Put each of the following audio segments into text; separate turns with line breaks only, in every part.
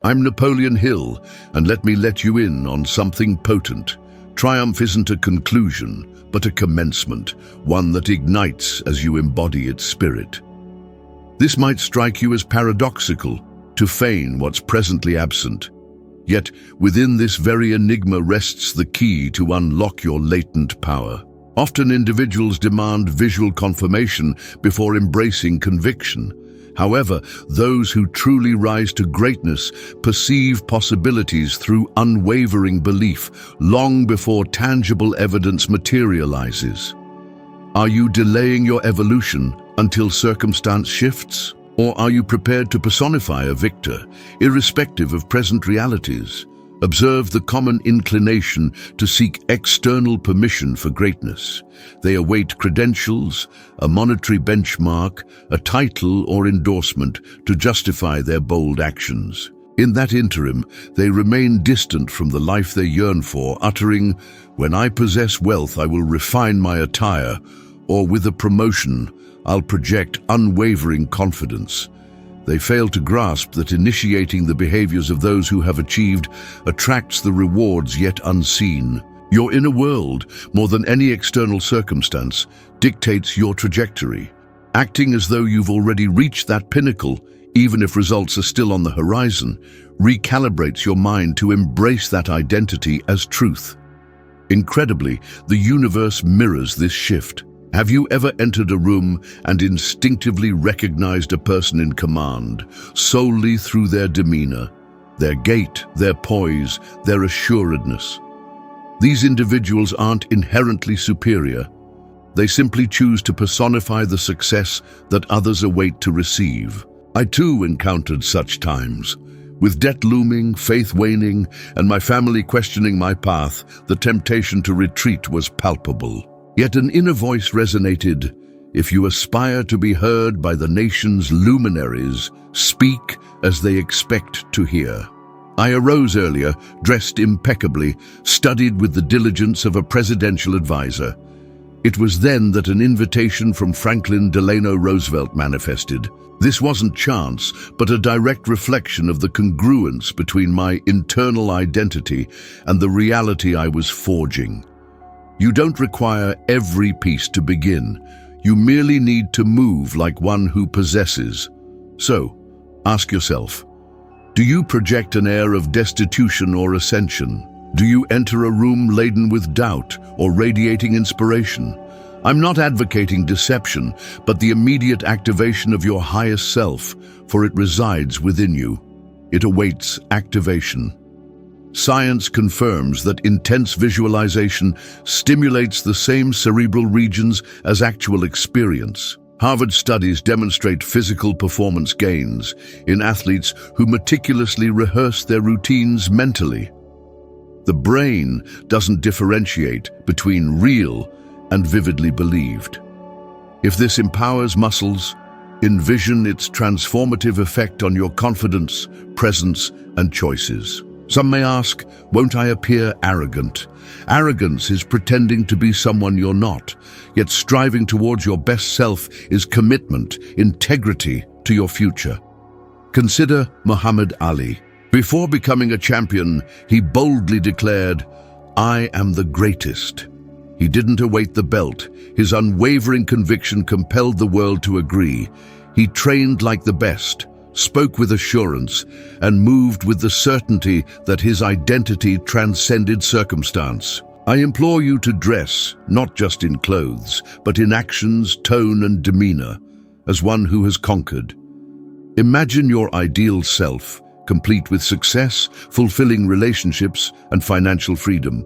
I'm Napoleon Hill, and let me let you in on something potent. Triumph isn't a conclusion, but a commencement, one that ignites as you embody its spirit. This might strike you as paradoxical, to feign what's presently absent. Yet, within this very enigma rests the key to unlock your latent power. Often individuals demand visual confirmation before embracing conviction. However, those who truly rise to greatness perceive possibilities through unwavering belief, long before tangible evidence materializes. Are you delaying your evolution until circumstance shifts? Or are you prepared to personify a victor, irrespective of present realities? Observe the common inclination to seek external permission for greatness. They await credentials, a monetary benchmark, a title or endorsement to justify their bold actions. In that interim, they remain distant from the life they yearn for, uttering, "When I possess wealth, I will refine my attire," or with a promotion, "I'll project unwavering confidence." They fail to grasp that initiating the behaviors of those who have achieved attracts the rewards yet unseen. Your inner world, more than any external circumstance, dictates your trajectory. Acting as though you've already reached that pinnacle, even if results are still on the horizon, recalibrates your mind to embrace that identity as truth. Incredibly, the universe mirrors this shift. Have you ever entered a room and instinctively recognized a person in command solely through their demeanor, their gait, their poise, their assuredness? These individuals aren't inherently superior. They simply choose to personify the success that others await to receive. I too encountered such times. With debt looming, faith waning, and my family questioning my path, the temptation to retreat was palpable. Yet an inner voice resonated. If you aspire to be heard by the nation's luminaries, speak as they expect to hear. I arose earlier, dressed impeccably, studied with the diligence of a presidential advisor. It was then that an invitation from Franklin Delano Roosevelt manifested. This wasn't chance, but a direct reflection of the congruence between my internal identity and the reality I was forging. You don't require every piece to begin. You merely need to move like one who possesses. So, ask yourself, do you project an air of destitution or ascension? Do you enter a room laden with doubt or radiating inspiration? I'm not advocating deception, but the immediate activation of your highest self, for it resides within you. It awaits activation. Science confirms that intense visualization stimulates the same cerebral regions as actual experience. Harvard studies demonstrate physical performance gains in athletes who meticulously rehearse their routines mentally. The brain doesn't differentiate between real and vividly believed. If this empowers muscles, envision its transformative effect on your confidence, presence, and choices. Some may ask, won't I appear arrogant? Arrogance is pretending to be someone you're not, yet striving towards your best self is commitment, integrity to your future. Consider Muhammad Ali. Before becoming a champion, he boldly declared, "I am the greatest." He didn't await the belt. His unwavering conviction compelled the world to agree. He trained like the best, spoke with assurance, and moved with the certainty that his identity transcended circumstance. I implore you to dress, not just in clothes, but in actions, tone, and demeanor, as one who has conquered. Imagine your ideal self, complete with success, fulfilling relationships, and financial freedom.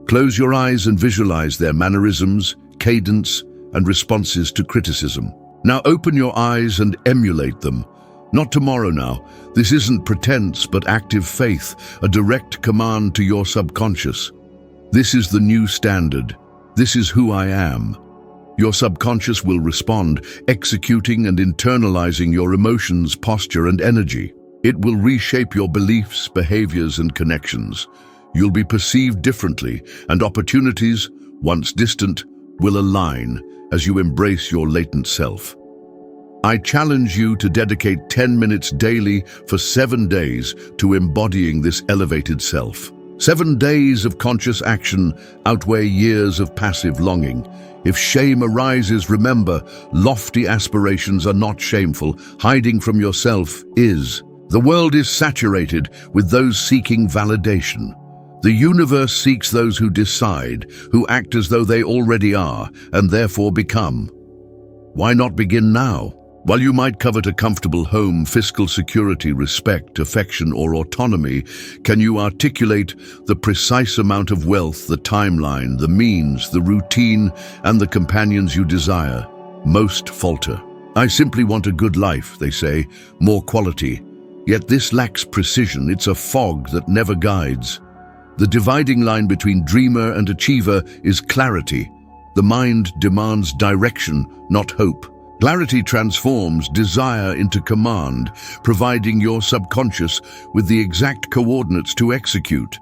Close your eyes and visualize their mannerisms, cadence, and responses to criticism. Now open your eyes and emulate them. Not tomorrow now. This isn't pretense, but active faith, a direct command to your subconscious. This is the new standard. This is who I am. Your subconscious will respond, executing and internalizing your emotions, posture, and energy. It will reshape your beliefs, behaviors, and connections. You'll be perceived differently, and opportunities, once distant, will align as you embrace your latent self. I challenge you to dedicate 10 minutes daily for 7 days to embodying this elevated self. 7 days of conscious action outweigh years of passive longing. If shame arises, remember, lofty aspirations are not shameful. Hiding from yourself is. The world is saturated with those seeking validation. The universe seeks those who decide, who act as though they already are, and therefore become. Why not begin now? While you might covet a comfortable home, fiscal security, respect, affection, or autonomy, can you articulate the precise amount of wealth, the timeline, the means, the routine, and the companions you desire? Most falter. I simply want a good life, they say, more quality. Yet this lacks precision. It's a fog that never guides. The dividing line between dreamer and achiever is clarity. The mind demands direction, not hope. Clarity transforms desire into command, providing your subconscious with the exact coordinates to execute.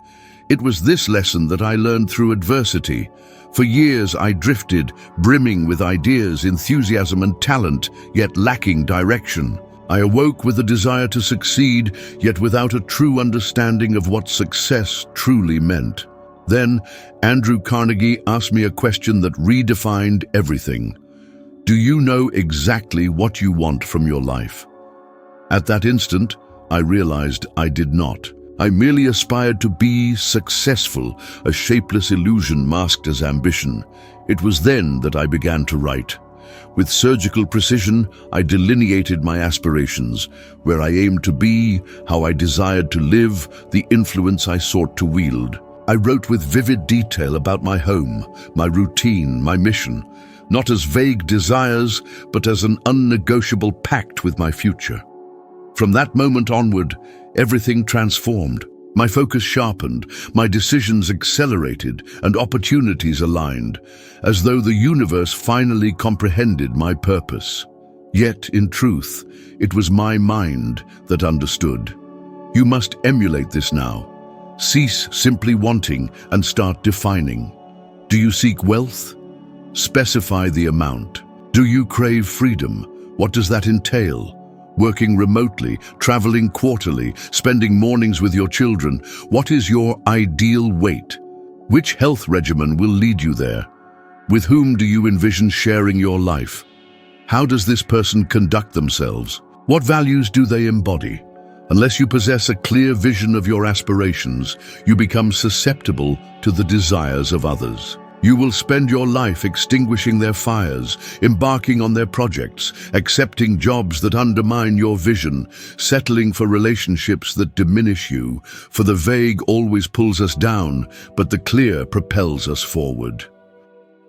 It was this lesson that I learned through adversity. For years I drifted, brimming with ideas, enthusiasm, and talent, yet lacking direction. I awoke with a desire to succeed, yet without a true understanding of what success truly meant. Then, Andrew Carnegie asked me a question that redefined everything. Do you know exactly what you want from your life? At that instant, I realized I did not. I merely aspired to be successful, a shapeless illusion masked as ambition. It was then that I began to write. With surgical precision, I delineated my aspirations, where I aimed to be, how I desired to live, the influence I sought to wield. I wrote with vivid detail about my home, my routine, my mission, not as vague desires, but as an unnegotiable pact with my future. From that moment onward, everything transformed. My focus sharpened, my decisions accelerated, and opportunities aligned, as though the universe finally comprehended my purpose. Yet, in truth, it was my mind that understood. You must emulate this now. Cease simply wanting and start defining. Do you seek wealth? Specify the amount. Do you crave freedom? What does that entail? Working remotely, traveling quarterly, spending mornings with your children. What is your ideal weight? Which health regimen will lead you there? With whom do you envision sharing your life? How does this person conduct themselves? What values do they embody? Unless you possess a clear vision of your aspirations, you become susceptible to the desires of others. You will spend your life extinguishing their fires, embarking on their projects, accepting jobs that undermine your vision, settling for relationships that diminish you, for the vague always pulls us down, but the clear propels us forward.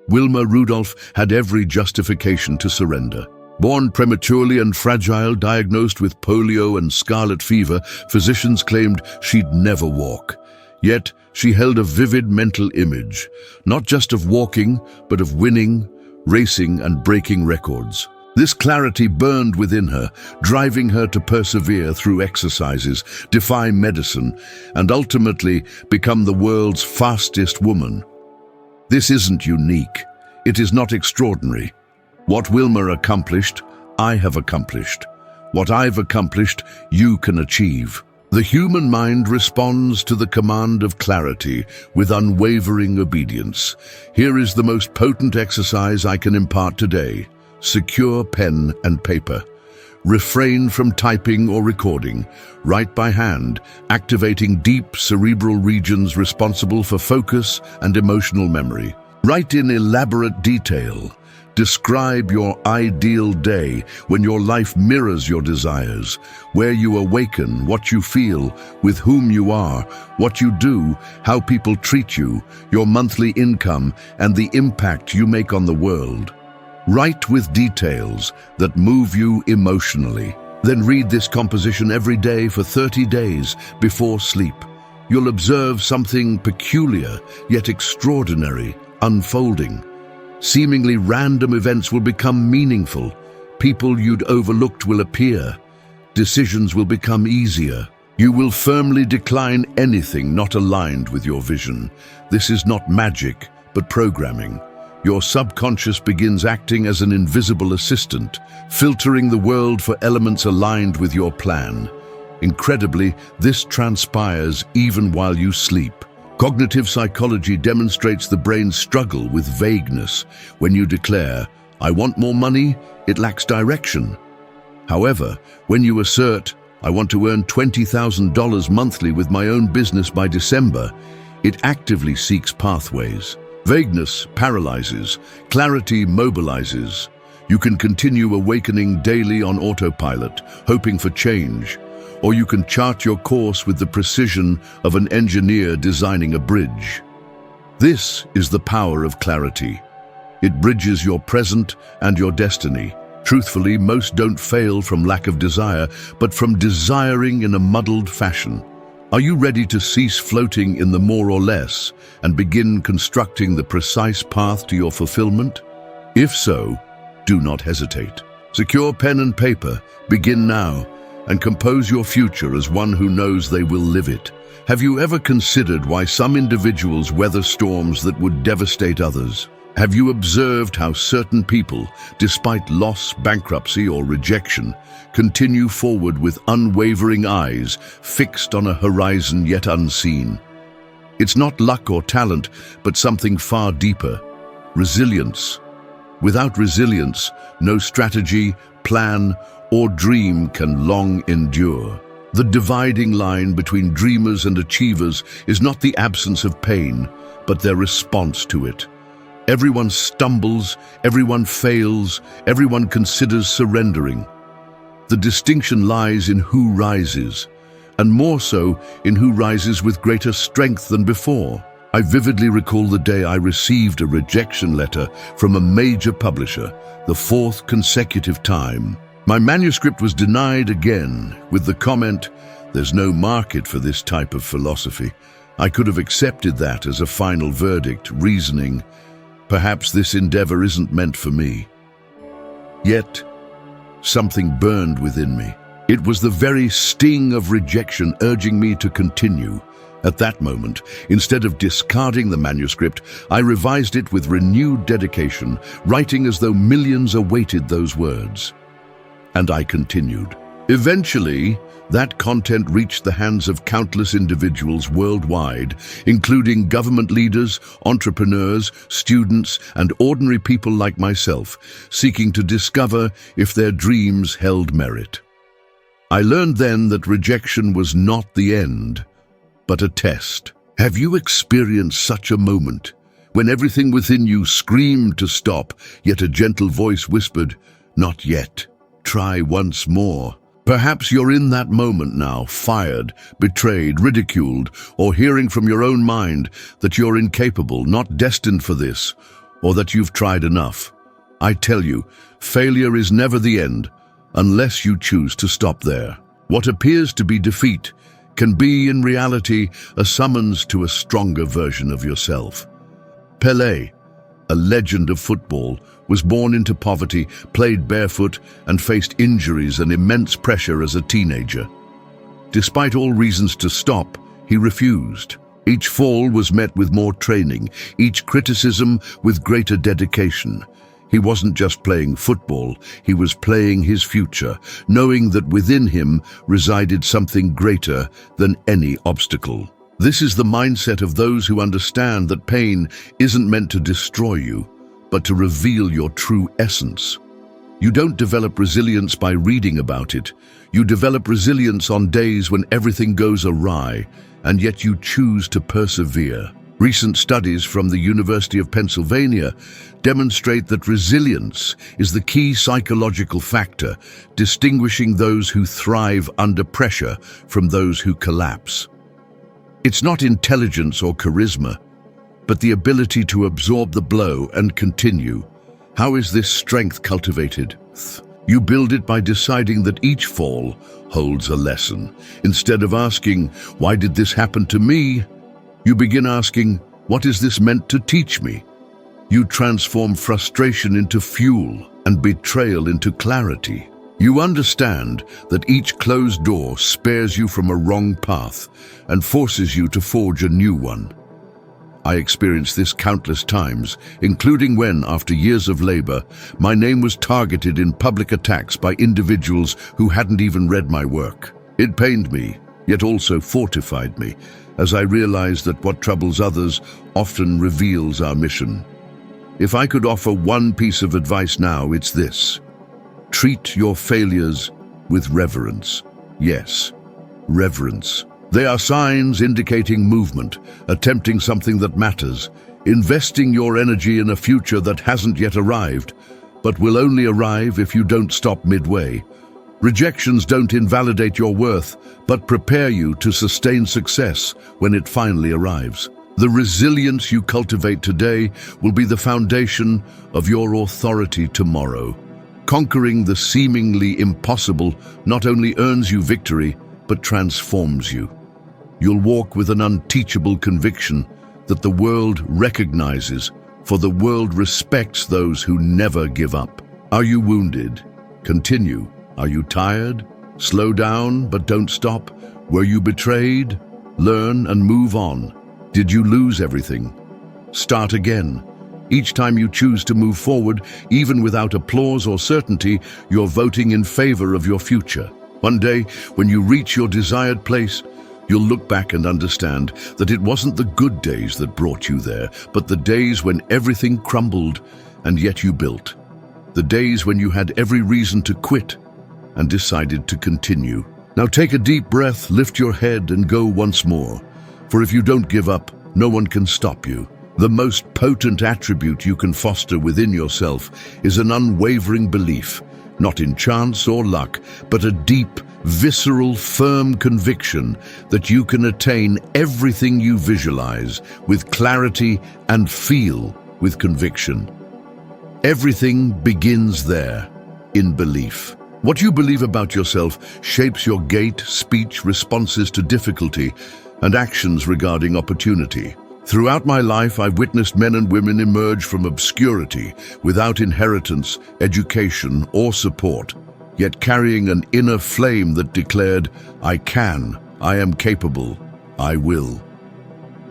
Wilma Rudolph had every justification to surrender. Born prematurely and fragile, diagnosed with polio and scarlet fever, physicians claimed she'd never walk. Yet, she held a vivid mental image, not just of walking, but of winning, racing, and breaking records. This clarity burned within her, driving her to persevere through exercises, defy medicine, and ultimately become the world's fastest woman. This isn't unique. It is not extraordinary. What Wilma accomplished, I have accomplished. What I've accomplished, you can achieve. The human mind responds to the command of clarity with unwavering obedience. Here is the most potent exercise I can impart today. Secure pen and paper. Refrain from typing or recording. Write by hand, activating deep cerebral regions responsible for focus and emotional memory. Write in elaborate detail. Describe your ideal day when your life mirrors your desires, where you awaken, what you feel, with whom you are, what you do, how people treat you, your monthly income, and the impact you make on the world. Write with details that move you emotionally. Then read this composition every day for 30 days before sleep. You'll observe something peculiar yet extraordinary unfolding. Seemingly random events will become meaningful. People you'd overlooked will appear. Decisions will become easier. You will firmly decline anything not aligned with your vision. This is not magic, but programming. Your subconscious begins acting as an invisible assistant, filtering the world for elements aligned with your plan. Incredibly, this transpires even while you sleep. Cognitive psychology demonstrates the brain's struggle with vagueness. When you declare, "I want more money," it lacks direction. However, when you assert, "I want to earn $20,000 monthly with my own business by December," it actively seeks pathways. Vagueness paralyzes, clarity mobilizes. You can continue awakening daily on autopilot, hoping for change, or you can chart your course with the precision of an engineer designing a bridge. This is the power of clarity. It bridges your present and your destiny. Truthfully, most don't fail from lack of desire, but from desiring in a muddled fashion. Are you ready to cease floating in the more or less and begin constructing the precise path to your fulfillment? If so, do not hesitate. Secure pen and paper, begin now, and compose your future as one who knows they will live it. Have you ever considered why some individuals weather storms that would devastate others? Have you observed how certain people, despite loss, bankruptcy, or rejection, continue forward with unwavering eyes fixed on a horizon yet unseen? It's not luck or talent, but something far deeper: resilience. Without resilience, no strategy, plan, or dream can long endure. The dividing line between dreamers and achievers is not the absence of pain, but their response to it. Everyone stumbles, everyone fails, everyone considers surrendering. The distinction lies in who rises, and more so in who rises with greater strength than before. I vividly recall the day I received a rejection letter from a major publisher, the fourth consecutive time. My manuscript was denied again, with the comment, "There's no market for this type of philosophy." I could have accepted that as a final verdict, reasoning, "Perhaps this endeavor isn't meant for me." Yet, something burned within me. It was the very sting of rejection urging me to continue. At that moment, instead of discarding the manuscript, I revised it with renewed dedication, writing as though millions awaited those words. And I continued. Eventually, that content reached the hands of countless individuals worldwide, including government leaders, entrepreneurs, students, and ordinary people like myself, seeking to discover if their dreams held merit. I learned then that rejection was not the end, but a test. Have you experienced such a moment, when everything within you screamed to stop, yet a gentle voice whispered, "Not yet. Try once more"? Perhaps you're in that moment now, fired, betrayed, ridiculed, or hearing from your own mind that you're incapable, not destined for this, or that you've tried enough. I tell you, failure is never the end, unless you choose to stop there. What appears to be defeat can be, in reality, a summons to a stronger version of yourself. Pelé, a legend of football, was born into poverty, played barefoot, and faced injuries and immense pressure as a teenager. Despite all reasons to stop, he refused. Each fall was met with more training, each criticism with greater dedication. He wasn't just playing football, he was playing his future, knowing that within him resided something greater than any obstacle. This is the mindset of those who understand that pain isn't meant to destroy you, but to reveal your true essence. You don't develop resilience by reading about it. You develop resilience on days when everything goes awry, and yet you choose to persevere. Recent studies from the University of Pennsylvania demonstrate that resilience is the key psychological factor distinguishing those who thrive under pressure from those who collapse. It's not intelligence or charisma, but the ability to absorb the blow and continue. How is this strength cultivated? You build it by deciding that each fall holds a lesson. Instead of asking, "Why did this happen to me?" you begin asking, "What is this meant to teach me?" You transform frustration into fuel and betrayal into clarity. You understand that each closed door spares you from a wrong path and forces you to forge a new one. I experienced this countless times, including when, after years of labor, my name was targeted in public attacks by individuals who hadn't even read my work. It pained me, yet also fortified me, as I realized that what troubles others often reveals our mission. If I could offer one piece of advice now, it's this. Treat your failures with reverence. Yes, reverence. They are signs indicating movement, attempting something that matters, investing your energy in a future that hasn't yet arrived, but will only arrive if you don't stop midway. Rejections don't invalidate your worth, but prepare you to sustain success when it finally arrives. The resilience you cultivate today will be the foundation of your authority tomorrow. Conquering the seemingly impossible not only earns you victory, but transforms you. You'll walk with an unteachable conviction that the world recognizes, for the world respects those who never give up. Are you wounded? Continue. Are you tired? Slow down, but don't stop. Were you betrayed? Learn and move on. Did you lose everything? Start again. Each time you choose to move forward, even without applause or certainty, you're voting in favor of your future. One day, when you reach your desired place, you'll look back and understand that it wasn't the good days that brought you there, but the days when everything crumbled and yet you built. The days when you had every reason to quit and decided to continue. Now take a deep breath, lift your head and go once more. For if you don't give up, no one can stop you. The most potent attribute you can foster within yourself is an unwavering belief, not in chance or luck, but a deep, visceral, firm conviction that you can attain everything you visualize with clarity and feel with conviction. Everything begins there, in belief. What you believe about yourself shapes your gait, speech, responses to difficulty, and actions regarding opportunity. Throughout my life, I've witnessed men and women emerge from obscurity without inheritance, education, or support, yet carrying an inner flame that declared, "I can, I am capable, I will."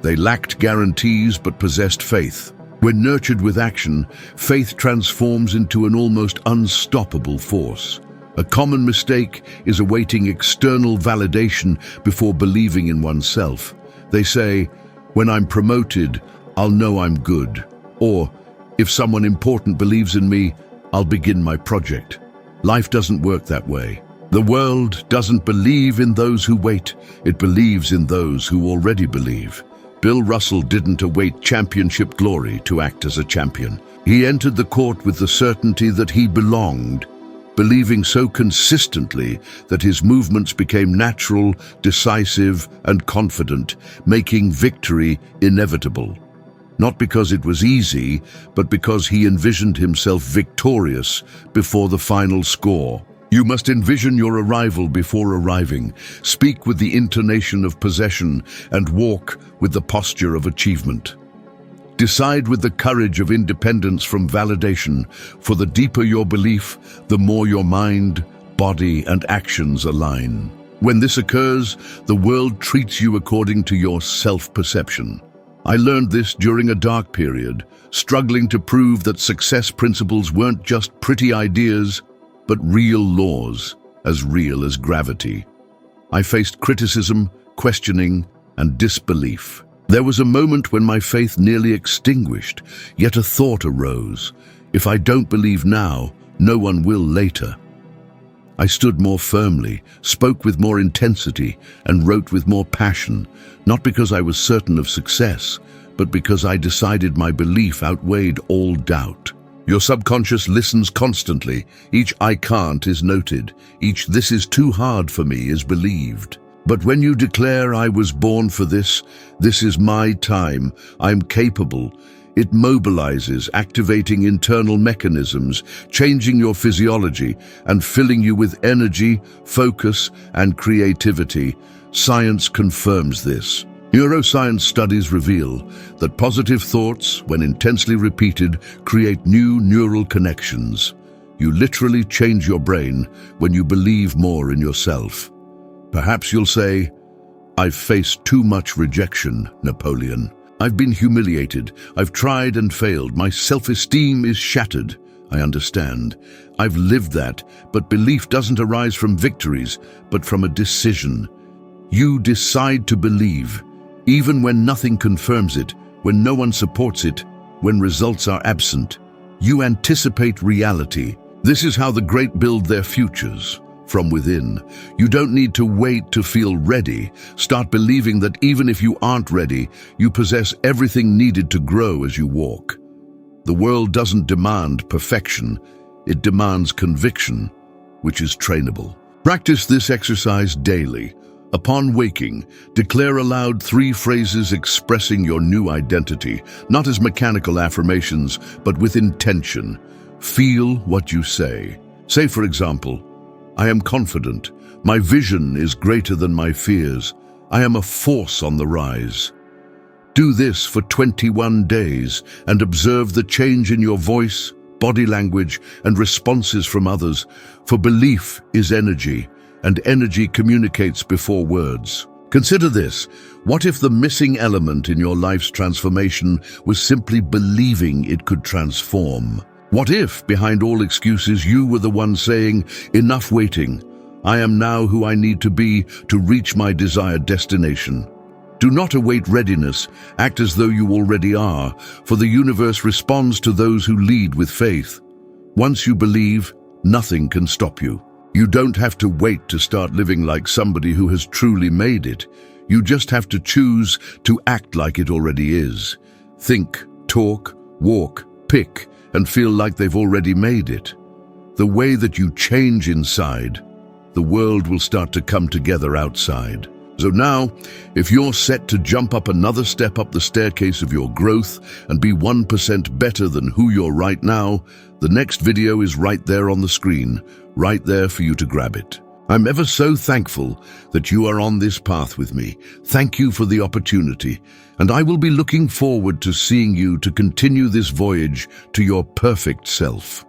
They lacked guarantees but possessed faith. When nurtured with action, faith transforms into an almost unstoppable force. A common mistake is awaiting external validation before believing in oneself. They say, "When I'm promoted, I'll know I'm good." Or, "If someone important believes in me, I'll begin my project." Life doesn't work that way. The world doesn't believe in those who wait. It believes in those who already believe. Bill Russell didn't await championship glory to act as a champion. He entered the court with the certainty that he belonged, believing so consistently that his movements became natural, decisive, and confident, making victory inevitable. Not because it was easy, but because he envisioned himself victorious before the final score. You must envision your arrival before arriving, speak with the intonation of possession, and walk with the posture of achievement. Decide with the courage of independence from validation, for the deeper your belief, the more your mind, body, and actions align. When this occurs, the world treats you according to your self-perception. I learned this during a dark period, struggling to prove that success principles weren't just pretty ideas, but real laws, as real as gravity. I faced criticism, questioning, and disbelief. There was a moment when my faith nearly extinguished, yet a thought arose. If I don't believe now, no one will later. I stood more firmly, spoke with more intensity, and wrote with more passion, not because I was certain of success, but because I decided my belief outweighed all doubt. Your subconscious listens constantly. Each "I can't" is noted. Each "this is too hard for me" is believed. But when you declare, "I was born for this, this is my time, I'm capable," it mobilizes, activating internal mechanisms, changing your physiology, and filling you with energy, focus, and creativity. Science confirms this. Neuroscience studies reveal that positive thoughts, when intensely repeated, create new neural connections. You literally change your brain when you believe more in yourself. Perhaps you'll say, "I've faced too much rejection, Napoleon. I've been humiliated. I've tried and failed. My self-esteem is shattered. I understand. I've lived that, but belief doesn't arise from victories, but from a decision. You decide to believe, even when nothing confirms it, when no one supports it, when results are absent. You anticipate reality. This is how the great build their futures, from within. You don't need to wait to feel ready. Start believing that even if you aren't ready, you possess everything needed to grow as you walk. The world doesn't demand perfection. It demands conviction, which is trainable. Practice this exercise daily. Upon waking, declare aloud 3 phrases expressing your new identity, not as mechanical affirmations, but with intention. Feel what you say. Say, for example, I am confident. My vision is greater than my fears. I am a force on the rise. Do this for 21 days and observe the change in your voice, body language, and responses from others, for belief is energy, and energy communicates before words. Consider this. What if the missing element in your life's transformation was simply believing it could transform? What if, behind all excuses, you were the one saying, enough waiting, I am now who I need to be to reach my desired destination? Do not await readiness, act as though you already are, for the universe responds to those who lead with faith. Once you believe, nothing can stop you. You don't have to wait to start living like somebody who has truly made it. You just have to choose to act like it already is. Think, talk, walk, pick, and feel like they've already made it. The way that you change inside, the world will start to come together outside. So now, if you're set to jump up another step up the staircase of your growth and be 1% better than who you're right now, the next video is right there on the screen, right there for you to grab it. I'm ever so thankful that you are on this path with me. Thank you for the opportunity, and I will be looking forward to seeing you to continue this voyage to your perfect self.